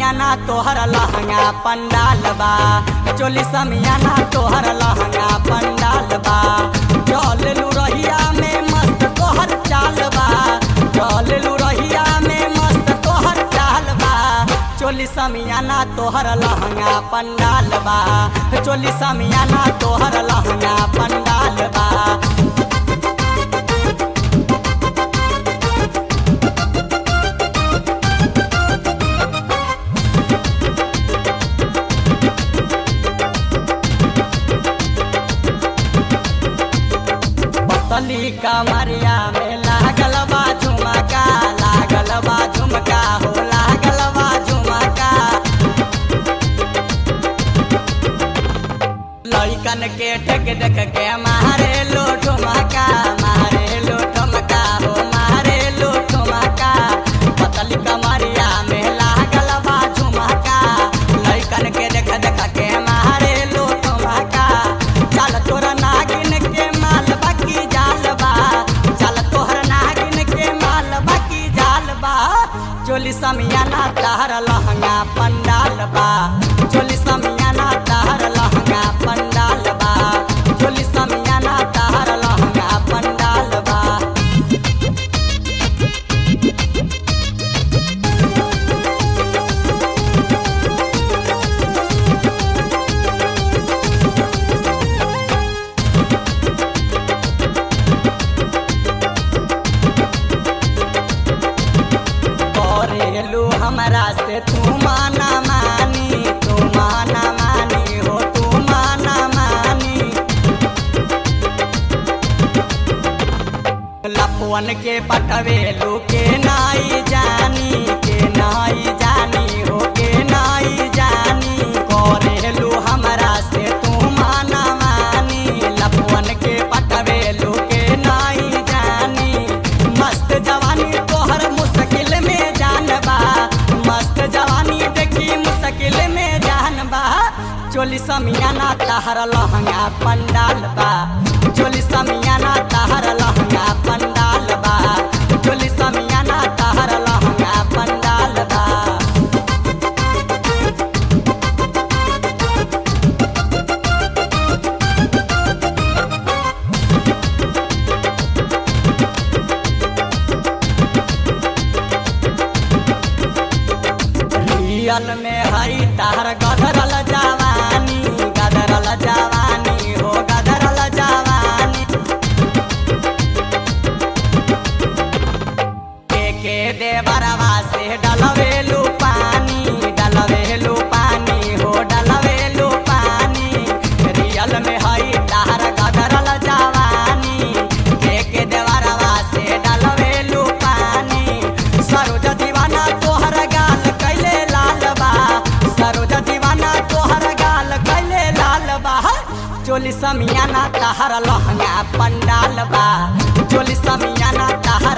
समियाना तोहर लहंगा पंडाल बा, चोली समियाना तोहर लहंगा पंडाल बा। चल लू रहिया में मस्त तोहर चाल बा, चल लू रहिया में मस्त तोहर चाल बा। चोली समियाना तोहर लहंगा पंडाल बा, चोली समियाना तोहर लहंगा पंडाल बा। पतली कमरिया में लागल बा झुमका, लागल बा झुमका हो लागल बा झुमका। लइकन के ठेक देख के मारे लो ठुमका, मारे लो ठुमका हो मारे लो ठुमका। पतली कमरिया में लागल बा झुमका, लइकन के देख देख के मारे लो ठुमका। चल तोरा नागिन के माल बाकी जाल बा, चल तोहर नागिन के माल बाकी जाल बा। चोली समियाना तहर लहंगा पंडाल बा, चोली समियाना तहर लहंगा पंडाल बा, चोली समियाना तहर लहंगा पंडाल बा। करेलू हमरा से तू माना मानी, तू माना मानी हो तू माना मानी। लपवन के पटवेलू के नाई जानी, के नाई जानी हो के नाई जानी। करेलू हमरा से तू माना मानी, लपवन के पटवेलू के नाई जानी। मस्त जवानी तोहर मुश्किल में जान बा, मस्त जवानी देखी मुश्किल में जान बा। चोली समियाना तहर लहंगा पंडाल बा, चोली समियाना तहर लहंगा पंडाल बा, चोली समियाना तहर लहंगा पंडाल बा। रियल में हई तार गदरल जवानी, गदरल जवानी हो गदरल जवानी। के देवरवा से डलवेलू पानी, डलवेलू पानी हो डलवेलू पानी। रियल में हई तार गदरल जवानी, के देवरवा से डलवेलू पानी। सरोज दीवाना तोहर गाल कैले लाल बा, सरोज दीवाना तोहर गाल कैले लाल बा। चोली समियाना तहर लहंगा पंडाल बा, चोली समियाना तहर